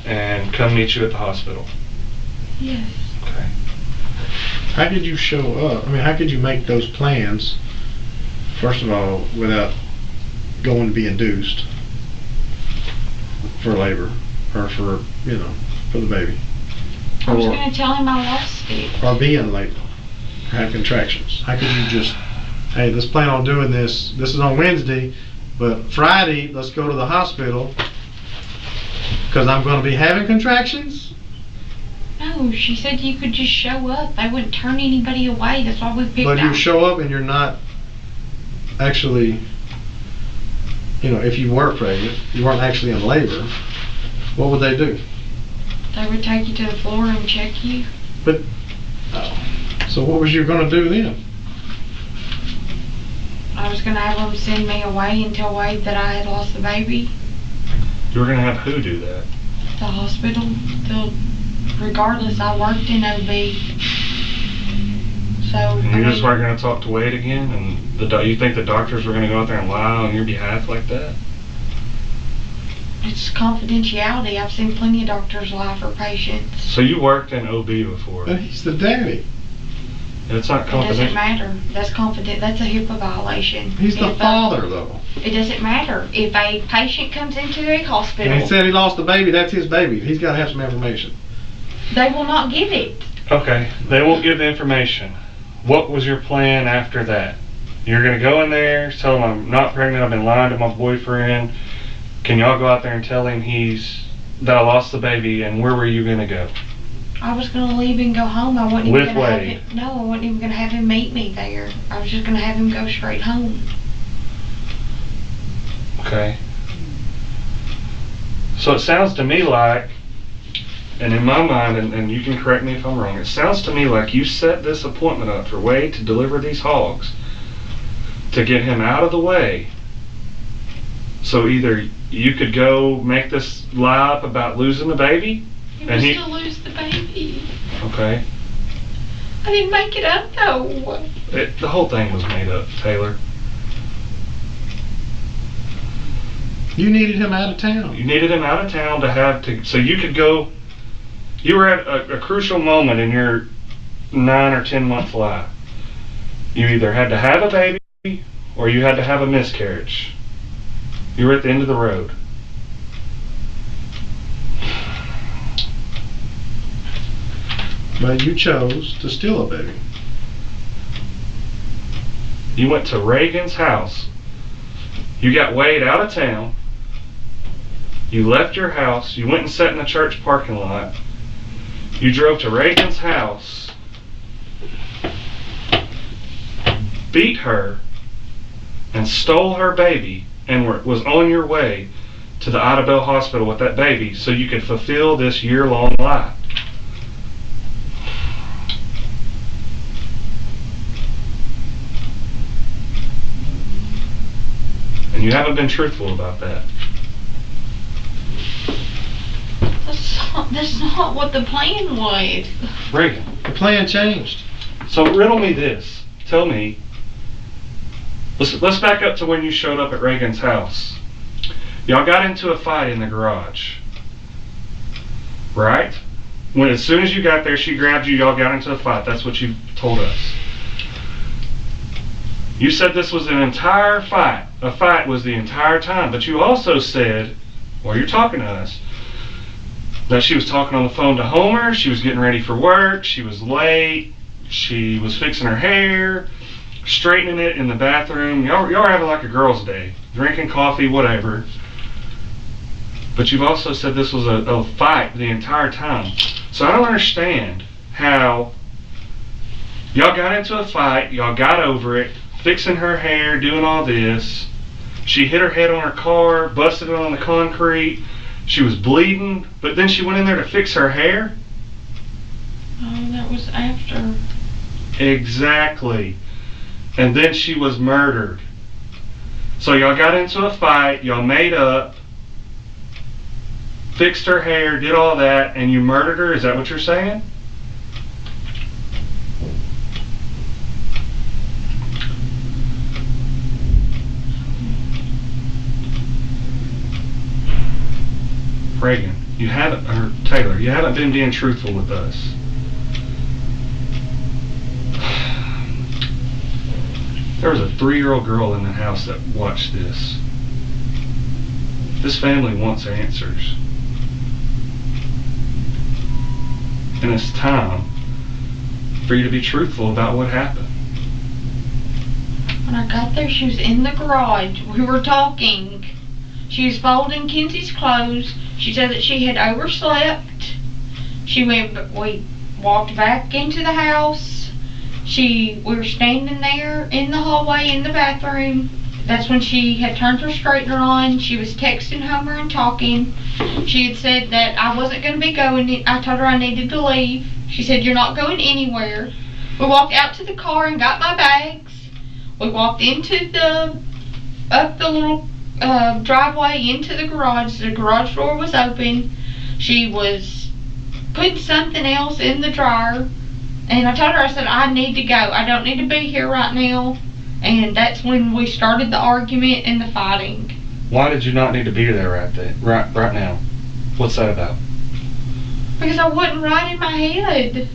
A: and come meet you at the hospital.
C: Yes.
A: Okay.
B: How did you show up? I mean, how could you make those plans, first of all, without going to be induced for labor or for the baby?
C: I was going to tell him I lost it.
B: Or be in labor, or have contractions. How could you just, hey, let's plan on doing this. This is on Wednesday, but Friday, let's go to the hospital because I'm going to be having contractions?
C: No, she said you could just show up. They wouldn't turn anybody away. That's why we picked
B: But you
C: out.
B: show up and you're not actually, if you were pregnant, you weren't actually in labor, what would they do?
C: They would take you to the floor and check you.
B: But, so what was you going to do then?
C: I was going to have them send me away and tell Wade that I had lost the baby.
A: You were going to have who do that?
C: The hospital. Regardless, I worked in OB. So,
A: And you just weren't going to talk to Wade again? And you think the doctors were going to go out there and lie on your behalf like that?
C: It's confidentiality. I've seen plenty of doctors lie for patients.
A: So you worked in OB before?
B: But he's the daddy.
A: It's not
C: It
A: confidential.
C: doesn't matter. That's That's a HIPAA violation.
B: He's the father, though.
C: It doesn't matter. If a patient comes into a hospital,
B: And he said he lost the baby, that's his baby. He's got to have some information.
C: they will not give it.
A: Okay, they won't give the information. What was your plan after that? You're going to go in there, tell him I'm not pregnant, I've been lying to my boyfriend. Can y'all go out there and tell him that I lost the baby, and where were you going to go?
C: I was going to leave and go home. I wasn't
A: With
C: even going to have
A: Wade?
C: him. No, I wasn't even going to have him meet me there. I was just going to have him go straight home.
A: Okay. So it sounds to me like And in my mind, and you can correct me if I'm wrong, it sounds to me like you set this appointment up for Wade to deliver these hogs, to get him out of the way. So either you could go make this lie up about losing the baby,
C: It was to lose the baby.
A: Okay.
C: I didn't make it up though.
A: The whole thing was made up, Taylor.
B: You needed him out of town.
A: You needed him out of town so you could go. You were at a crucial moment in your 9 or 10 month life. You either had to have a baby or you had to have a miscarriage. You were at the end of the road.
B: But you chose to steal a baby.
A: You went to Reagan's house. You got Wade out of town. You left your house. You went and sat in the church parking lot. You drove to Reagan's house, beat her, and stole her baby, and was on your way to the Ida Bell Hospital with that baby so you could fulfill this year-long lie. And you haven't been truthful about that.
C: That's not what the plan was.
A: Reagan,
B: The plan changed.
A: so riddle me this. Tell me. Let's back up to when you showed up at Reagan's house. Y'all got into a fight in the garage, right? As soon as you got there, she grabbed you. Y'all got into a fight. That's what you told us. You said this was an entire fight. A fight was the entire time. But you also said, while you're talking to us, that she was talking on the phone to Homer. She was getting ready for work. She was late. She was fixing her hair, straightening it in the bathroom. Y'all were having like a girl's day, drinking coffee, whatever. But you've also said this was a fight the entire time. So I don't understand how y'all got into a fight, y'all got over it, fixing her hair, doing all this. She hit her head on her car, busted it on the concrete. She was bleeding, but then she went in there to fix her hair?
C: Oh, that was after.
A: Exactly. And then she was murdered. So y'all got into a fight, y'all made up, fixed her hair, did all that, and you murdered her? Is that what you're saying? Reagan, Taylor, you haven't been being truthful with us. There was a 3-year-old girl in the house that watched this. This family wants answers. And it's time for you to be truthful about what happened.
C: When I got there, she was in the garage. We were talking. She was folding Kenzie's clothes. She said that she had overslept. We walked back into the house. We were standing there in the hallway in the bathroom. That's when she had turned her straightener on. She was texting Homer and talking. She had said that I wasn't going to be going. I told her I needed to leave. She said, "You're not going anywhere." We walked out to the car and got my bags. We walked up the little driveway into the garage. The garage door was open. She was putting something else in the dryer. And I told her, I said, "I need to go. I don't need to be here right now." And that's when we started the argument and the fighting.
A: Why did you not need to be there right now? What's that about?
C: Because I wasn't right in my head.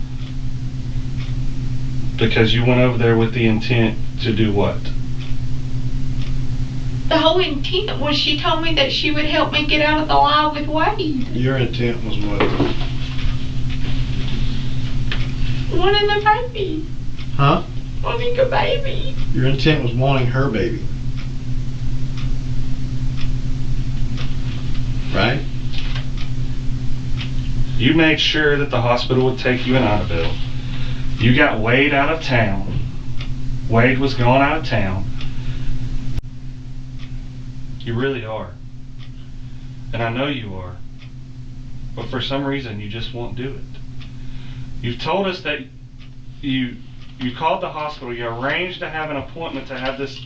A: Because you went over there with the intent to do what?
C: The whole intent was she told me that she would help me get out of the lie with Wade.
B: Your intent was what?
C: Wanting the baby.
B: Huh?
C: Wanting a baby.
B: Your intent was wanting her baby. Right?
A: You made sure that the hospital would take you in Ida Bell. You got Wade out of town. Wade was gone out of town. You really are. And I know you are. but for some reason you just won't do it. You've told us that you called the hospital, you arranged to have an appointment to have this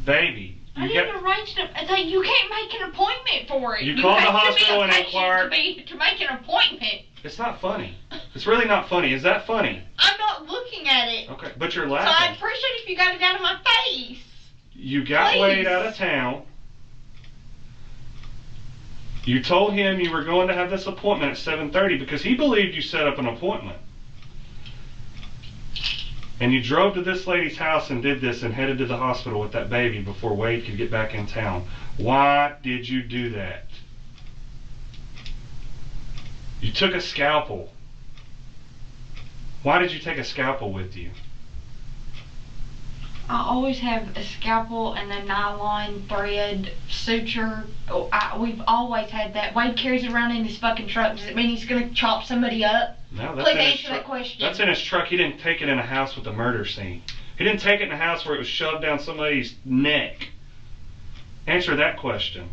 A: baby.
C: I didn't arrange to. You can't make an appointment for it.
A: You called the hospital and inquired
C: to make an appointment.
A: It's not funny. It's really not funny. Is that funny?
C: I'm not looking at it.
A: Okay, but you're
C: So
A: laughing.
C: I'd appreciate if you got it out of my face.
A: You got
C: Please.
A: Wade out of town. You told him you were going to have this appointment at 7:30 because he believed you set up an appointment. And you drove to this lady's house and did this and headed to the hospital with that baby before Wade could get back in town. Why did you do that? You took a scalpel. Why did you take a scalpel with you?
C: I always have a scalpel and a nylon thread suture. We've always had that. Wade carries it around in his fucking truck. Does it mean he's going to chop somebody up?
A: No,
C: Please answer that question.
A: That's in his truck. He didn't take it in a house with a murder scene. He didn't take it in a house where it was shoved down somebody's neck. Answer that question.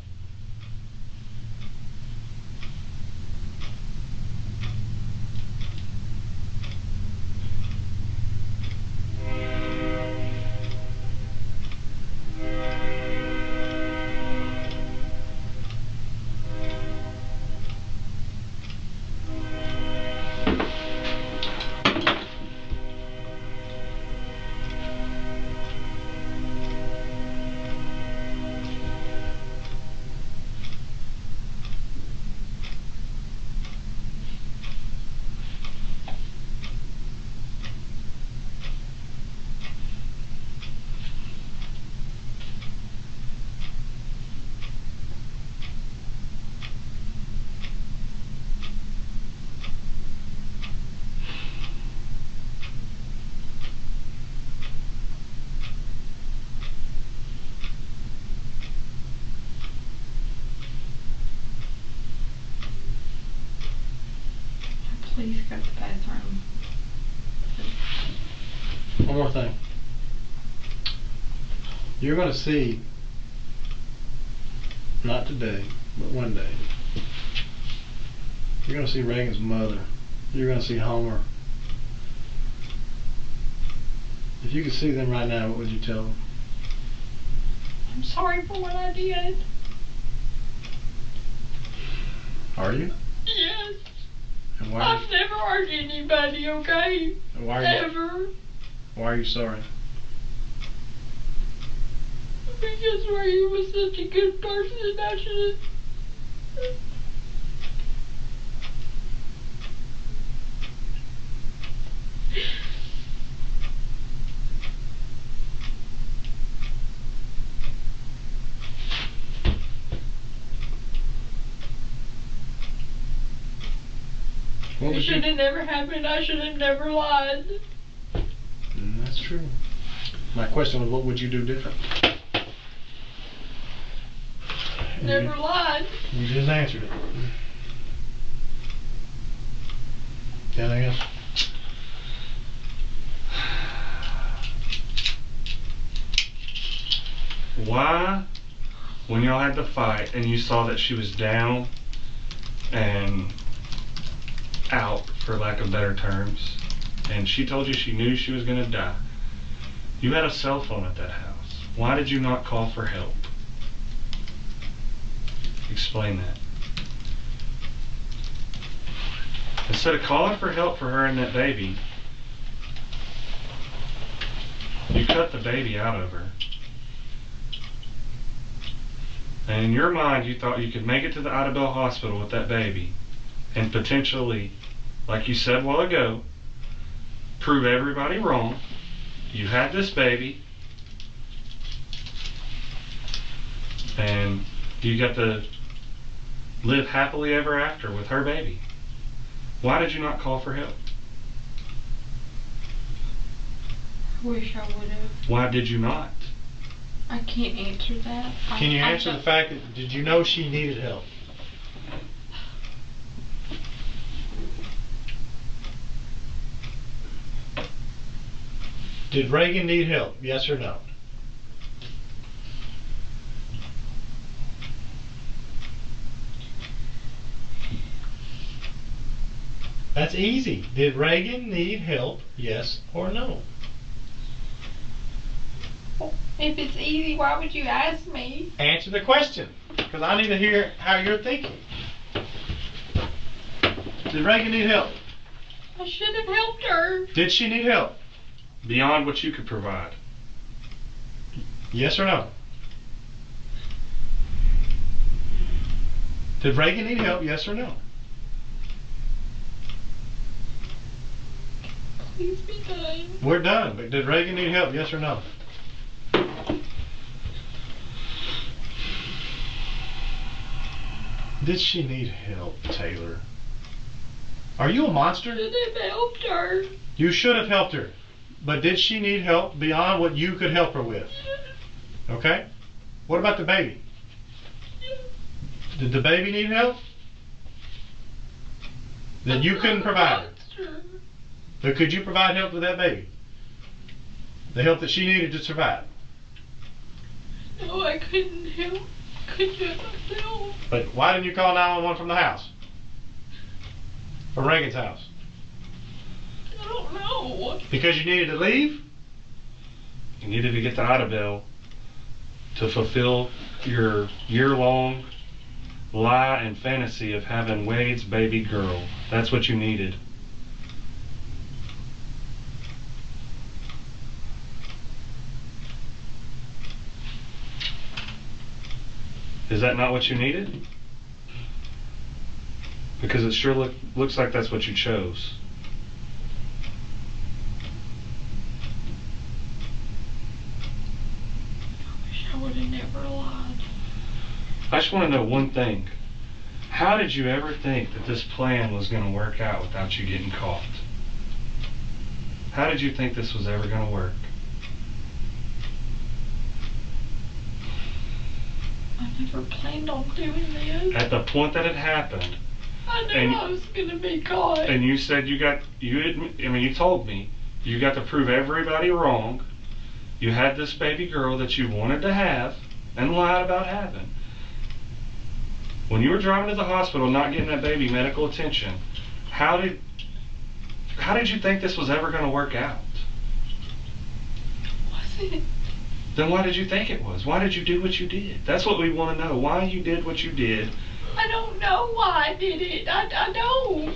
C: Please go to the bathroom.
B: One more thing. You're going to see, not today, but one day, you're going to see Reagan's mother. You're going to see Homer. If you could see them right now, what would you tell them?
C: I'm sorry for what I did.
B: Are you?
C: Yes.
B: And why?
C: I've never hurt anybody, okay?
B: And why are you?
C: Ever.
B: Why are you sorry?
C: Because Ray was such a good person, I should have. It should have never happened. I should have never lied.
B: That's true. My question was, what would you do different?
C: Never lied.
B: You just answered it. Anything else?
A: Why, when y'all had the fight and you saw that she was down and out, for lack of better terms, and she told you she knew she was going to die, you had a cell phone at that house. Why did you not call for help? Explain that. Instead of calling for help for her and that baby, you cut the baby out of her. And in your mind, you thought you could make it to the Idabel Hospital with that baby and potentially, like you said a while ago, prove everybody wrong. You had this baby, and you got to live happily ever after with her baby. Why did you not call for help?
C: I wish I would have.
A: Why did you not?
C: I can't answer that.
B: Can you answer the fact that, did you know she needed help? Did Reagan need help? Yes or no? That's easy. Did Reagan need help, yes or no?
D: If it's easy, why would you ask me?
B: Answer the question, because I need to hear how you're thinking. Did Reagan need help?
D: I should have helped her.
B: Did she need help?
A: Beyond what you could provide.
B: Yes or no? Did Reagan need help, yes or no?
D: Please be done.
B: We're done, but did Reagan need help, yes or no? Did she need help, Taylor? Are you a monster?
D: Should have helped her.
B: You should have helped her. But did she need help beyond what you could help her with? Okay? What about the baby? Did the baby need help? That you couldn't provide her. But could you provide help with that baby? The help that she needed to survive?
D: No, I couldn't help. Couldn't do it myself.
B: But why didn't you call 911 from the house? From Reagan's house?
D: I don't know.
B: Because you needed to leave?
A: You needed to get the Idabel to fulfill your year-long lie and fantasy of having Wade's baby girl. That's what you needed. Is that not what you needed? Because it sure looks like that's what you chose.
D: I wish I would have never lied.
A: I just want to know one thing. How did you ever think that this plan was going to work out without you getting caught? How did you think this was ever going to work?
D: I never planned on doing this.
A: At the point that it happened,
D: I knew I was going to be caught.
A: and you said you told me you got to prove everybody wrong. You had this baby girl that you wanted to have and lied about having. When you were driving to the hospital not getting that baby medical attention, how did you think this was ever going to work out?
D: Was it?
A: Then why did you think it was? Why did you do what you did? That's what we want to know. Why you did what you did.
D: I don't know why I did it. I don't.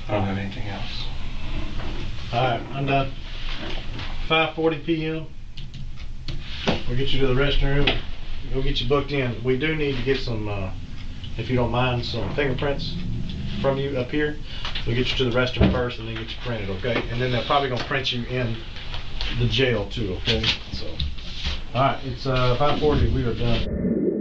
A: I don't have anything else.
B: Alright, I'm done. 5:40 p.m. We'll get you to the restroom. We'll get you booked in. We do need to get some, if you don't mind, some fingerprints from you up here. We'll get you to the restroom first and then get you printed, okay? And then they're probably going to print you in the jail too, okay? So, alright, it's 5:40. We are done.